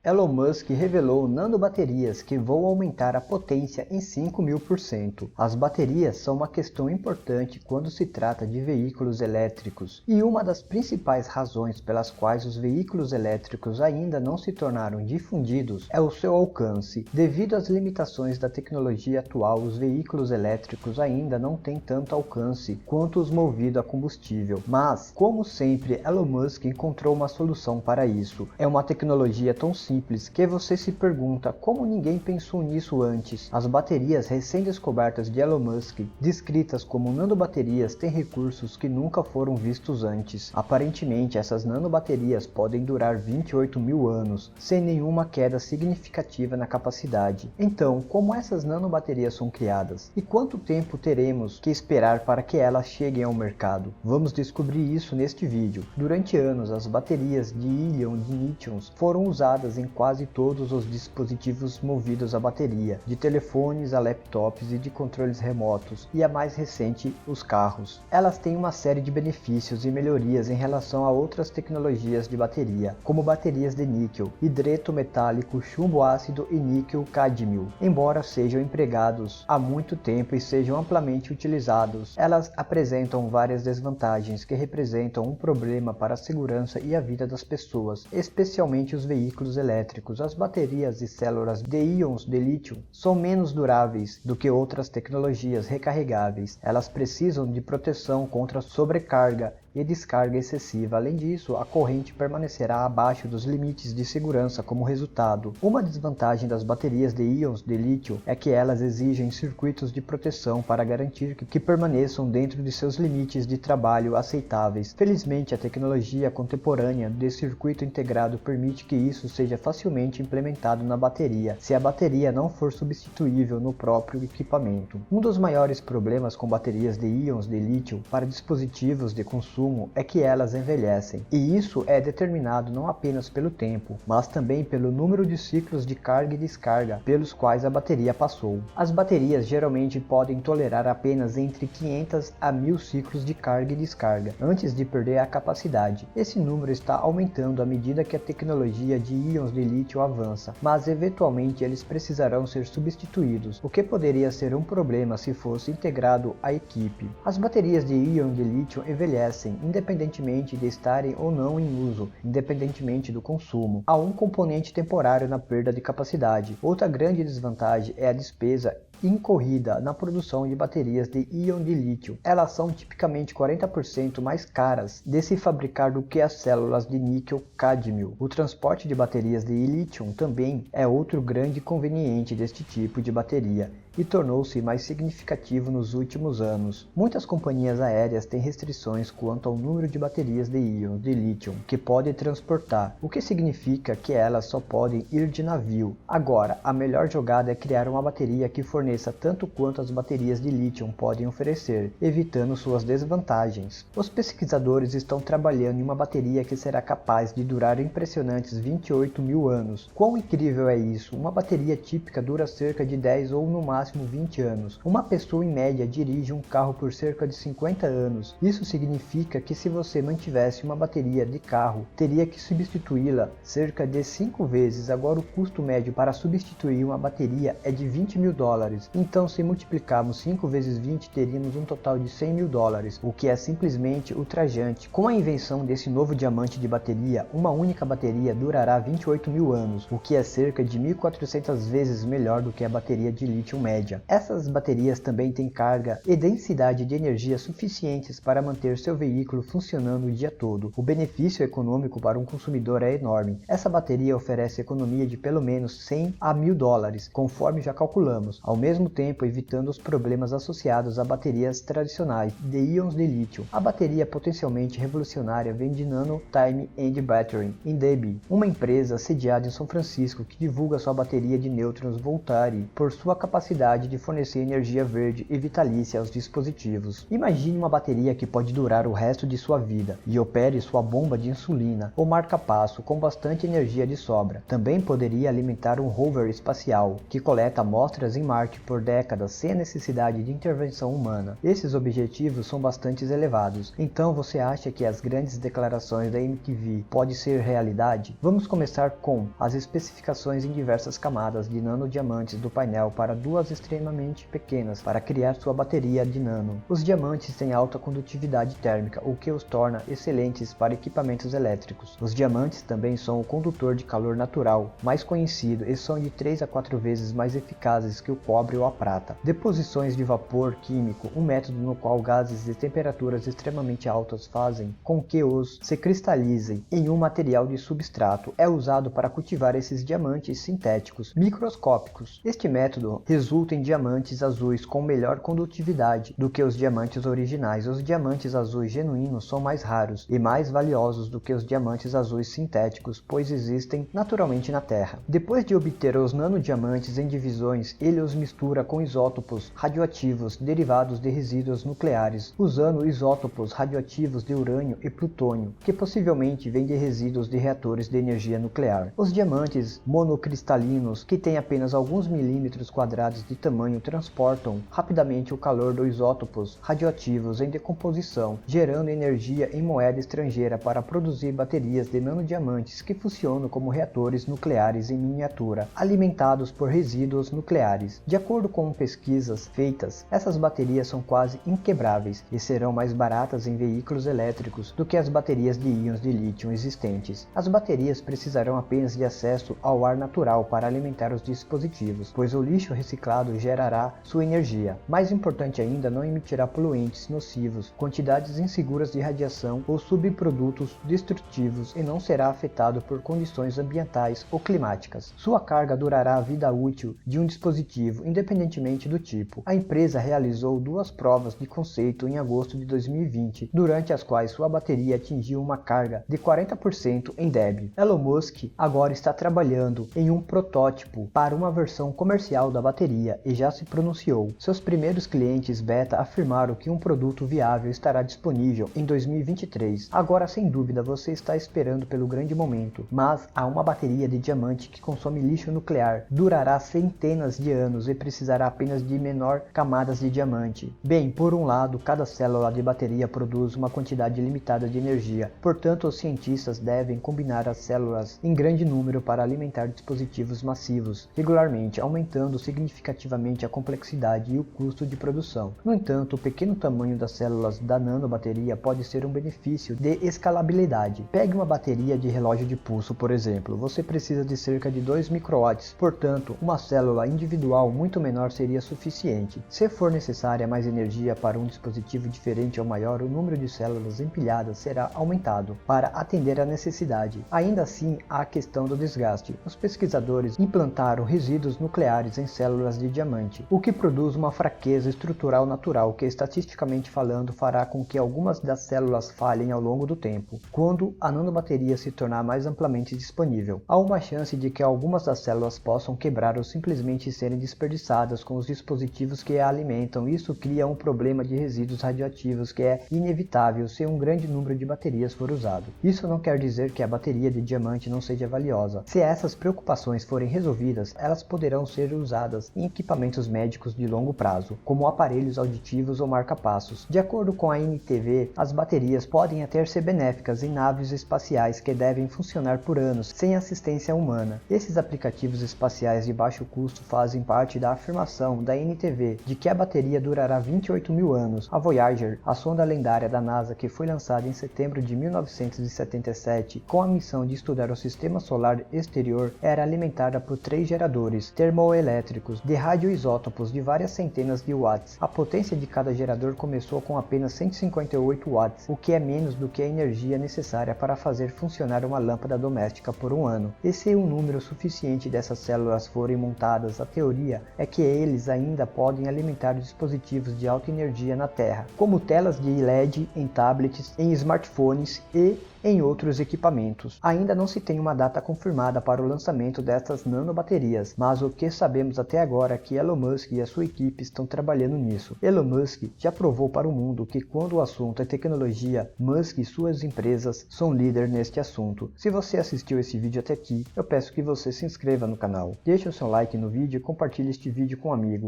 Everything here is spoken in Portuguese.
Elon Musk revelou nanobaterias que vão aumentar a potência em 5.000%. As baterias são uma questão importante quando se trata de veículos elétricos, e uma das principais razões pelas quais os veículos elétricos ainda não se tornaram difundidos é o seu alcance. Devido às limitações da tecnologia atual, os veículos elétricos ainda não têm tanto alcance quanto os movidos a combustível. Mas, como sempre, Elon Musk encontrou uma solução para isso. É uma tecnologia tão simples que você se pergunta como ninguém pensou nisso antes. As baterias recém-descobertas de Elon Musk, descritas como nanobaterias, têm recursos que nunca foram vistos antes. Aparentemente, essas nanobaterias podem durar 28.000 anos, sem nenhuma queda significativa na capacidade. Então, como essas nanobaterias são criadas? E quanto tempo teremos que esperar para que elas cheguem ao mercado? Vamos descobrir isso neste vídeo. Durante anos, as baterias de íon de lítio foram usadas em quase todos os dispositivos movidos a bateria, de telefones a laptops e de controles remotos, e a mais recente, os carros. Elas têm uma série de benefícios e melhorias em relação a outras tecnologias de bateria, como baterias de níquel, hidreto metálico, chumbo ácido e níquel-cádmio. Embora sejam empregados há muito tempo e sejam amplamente utilizados, elas apresentam várias desvantagens que representam um problema para a segurança e a vida das pessoas, especialmente os veículos elétricos. As baterias e células de íons de lítio são menos duráveis do que outras tecnologias recarregáveis. Elas precisam de proteção contra sobrecarga e descarga excessiva. Além disso, a corrente permanecerá abaixo dos limites de segurança como resultado. Uma desvantagem das baterias de íons de lítio é que elas exigem circuitos de proteção para garantir que permaneçam dentro de seus limites de trabalho aceitáveis. Felizmente, a tecnologia contemporânea de circuito integrado permite que isso seja facilmente implementado na bateria, se a bateria não for substituível no próprio equipamento. Um dos maiores problemas com baterias de íons de lítio para dispositivos de consumo é que elas envelhecem, e isso é determinado não apenas pelo tempo, mas também pelo número de ciclos de carga e descarga pelos quais a bateria passou. As baterias geralmente podem tolerar apenas entre 500 a 1000 ciclos de carga e descarga antes de perder a capacidade. Esse número está aumentando à medida que a tecnologia de íons de lítio avança, mas eventualmente eles precisarão ser substituídos, o que poderia ser um problema se fosse integrado à equipe. As baterias de íon de lítio envelhecem independentemente de estarem ou não em uso, independentemente do consumo. Há um componente temporário na perda de capacidade. Outra grande desvantagem é a despesa incorrida na produção de baterias de íon de lítio. Elas são tipicamente 40% mais caras de se fabricar do que as células de níquel-cádmio. O transporte de baterias de lítio também é outro grande inconveniente deste tipo de bateria e tornou-se mais significativo nos últimos anos. Muitas companhias aéreas têm restrições quanto ao número de baterias de íon de lítio que podem transportar, o que significa que elas só podem ir de navio. Agora, a melhor jogada é criar uma bateria que forneça tanto quanto as baterias de lítio podem oferecer, evitando suas desvantagens. Os pesquisadores estão trabalhando em uma bateria que será capaz de durar impressionantes 28.000 anos. Quão incrível é isso? Uma bateria típica dura cerca de 10 ou no máximo 20 anos. Uma pessoa em média dirige um carro por cerca de 50 anos. Isso significa que se você mantivesse uma bateria de carro, teria que substituí-la cerca de 5 vezes. Agora o custo médio para substituir uma bateria é de $20.000. Então, se multiplicarmos 5 vezes 20, teríamos um total de $100.000, o que é simplesmente ultrajante. Com a invenção desse novo diamante de bateria, uma única bateria durará 28.000 anos, o que é cerca de 1.400 vezes melhor do que a bateria de lítio média. Essas baterias também têm carga e densidade de energia suficientes para manter seu veículo funcionando o dia todo. O benefício econômico para um consumidor é enorme. Essa bateria oferece economia de pelo menos $100 a $1.000, conforme já calculamos, ao mesmo tempo evitando os problemas associados a baterias tradicionais de íons de lítio. A bateria potencialmente revolucionária vem de Nano Time and Battery (NDB), uma empresa sediada em São Francisco que divulga sua bateria de nêutrons Voltari por sua capacidade de fornecer energia verde e vitalícia aos dispositivos. Imagine uma bateria que pode durar o resto resto de sua vida e opere sua bomba de insulina ou marca-passo com bastante energia de sobra. Também poderia alimentar um rover espacial, que coleta amostras em Marte por décadas sem a necessidade de intervenção humana. Esses objetivos são bastante elevados, então você acha que as grandes declarações da MTV podem ser realidade? Vamos começar com as especificações em diversas camadas de nanodiamantes do painel para duas extremamente pequenas para criar sua bateria de nano. Os diamantes têm alta condutividade térmica, o que os torna excelentes para equipamentos elétricos. Os diamantes também são o condutor de calor natural mais conhecido e são de 3 a 4 vezes mais eficazes que o cobre ou a prata. Deposições de vapor químico, um método no qual gases de temperaturas extremamente altas fazem com que os se cristalizem em um material de substrato, é usado para cultivar esses diamantes sintéticos microscópicos. Este método resulta em diamantes azuis com melhor condutividade do que os diamantes originais. Os diamantes azuis genuínos são mais raros e mais valiosos do que os diamantes azuis sintéticos, pois existem naturalmente na Terra. Depois de obter os nanodiamantes em divisões, ele os mistura com isótopos radioativos derivados de resíduos nucleares, usando isótopos radioativos de urânio e plutônio, que possivelmente vêm de resíduos de reatores de energia nuclear. Os diamantes monocristalinos, que têm apenas alguns milímetros quadrados de tamanho, transportam rapidamente o calor dos isótopos radioativos em decomposição, gerando energia em moeda estrangeira para produzir baterias de nanodiamantes que funcionam como reatores nucleares em miniatura, alimentados por resíduos nucleares. De acordo com pesquisas feitas, essas baterias são quase inquebráveis e serão mais baratas em veículos elétricos do que as baterias de íons de lítio existentes. As baterias precisarão apenas de acesso ao ar natural para alimentar os dispositivos, pois o lixo reciclado gerará sua energia. Mais importante ainda, não emitirá poluentes nocivos, quantidades inseguras de radiação ou subprodutos destrutivos e não será afetado por condições ambientais ou climáticas. Sua carga durará a vida útil de um dispositivo, independentemente do tipo. A empresa realizou 2 provas de conceito em agosto de 2020, durante as quais sua bateria atingiu uma carga de 40% em débit. Elon Musk agora está trabalhando em um protótipo para uma versão comercial da bateria e já se pronunciou. Seus primeiros clientes beta afirmaram que um produto viável estará disponível em 2023. Agora, sem dúvida, você está esperando pelo grande momento, mas há uma bateria de diamante que consome lixo nuclear, durará centenas de anos e precisará apenas de menor camadas de diamante. Bem, por um lado, cada célula de bateria produz uma quantidade limitada de energia, portanto os cientistas devem combinar as células em grande número para alimentar dispositivos massivos, regularmente, aumentando significativamente a complexidade e o custo de produção. No entanto, o pequeno tamanho das células da nanobateria pode ser um benefício de escalabilidade. Pegue uma bateria de relógio de pulso, por exemplo. Você precisa de cerca de 2 microwatts, portanto, uma célula individual muito menor seria suficiente. Se for necessária mais energia para um dispositivo diferente ou maior, o número de células empilhadas será aumentado para atender à necessidade. Ainda assim, há a questão do desgaste. Os pesquisadores implantaram resíduos nucleares em células de diamante, o que produz uma fraqueza estrutural natural que, estatisticamente falando, fará com que algumas das células falhem ao longo do tempo. Quando a nanobateria se tornar mais amplamente disponível, há uma chance de que algumas das células possam quebrar ou simplesmente serem desperdiçadas com os dispositivos que a alimentam. Isso cria um problema de resíduos radioativos que é inevitável se um grande número de baterias for usado. Isso não quer dizer que a bateria de diamante não seja valiosa. Se essas preocupações forem resolvidas, elas poderão ser usadas em equipamentos médicos de longo prazo, como aparelhos auditivos ou marca-passos. De acordo com a NTV, as baterias podem até ser benéficas em naves espaciais que devem funcionar por anos sem assistência humana. Esses aplicativos espaciais de baixo custo fazem parte da afirmação da NTV de que a bateria durará 28 mil anos. A Voyager, a sonda lendária da NASA que foi lançada em setembro de 1977 com a missão de estudar o sistema solar exterior, era alimentada por 3 geradores termoelétricos de radioisótopos de várias centenas de watts. A potência de cada gerador começou com apenas 158 watts, o que é menos do que a energia necessária para fazer funcionar uma lâmpada doméstica por um ano. E se um número suficiente dessas células forem montadas, a teoria é que eles ainda podem alimentar dispositivos de alta energia na Terra, como telas de LED em tablets, em smartphones e em outros equipamentos. Ainda não se tem uma data confirmada para o lançamento dessas nanobaterias, mas o que sabemos até agora é que Elon Musk e a sua equipe estão trabalhando nisso. Elon Musk já provou para o mundo que quando o assunto alta tecnologia, Musk e suas empresas são líder neste assunto. Se você assistiu esse vídeo até aqui, eu peço que você se inscreva no canal, deixe o seu like no vídeo e compartilhe este vídeo com um amigo.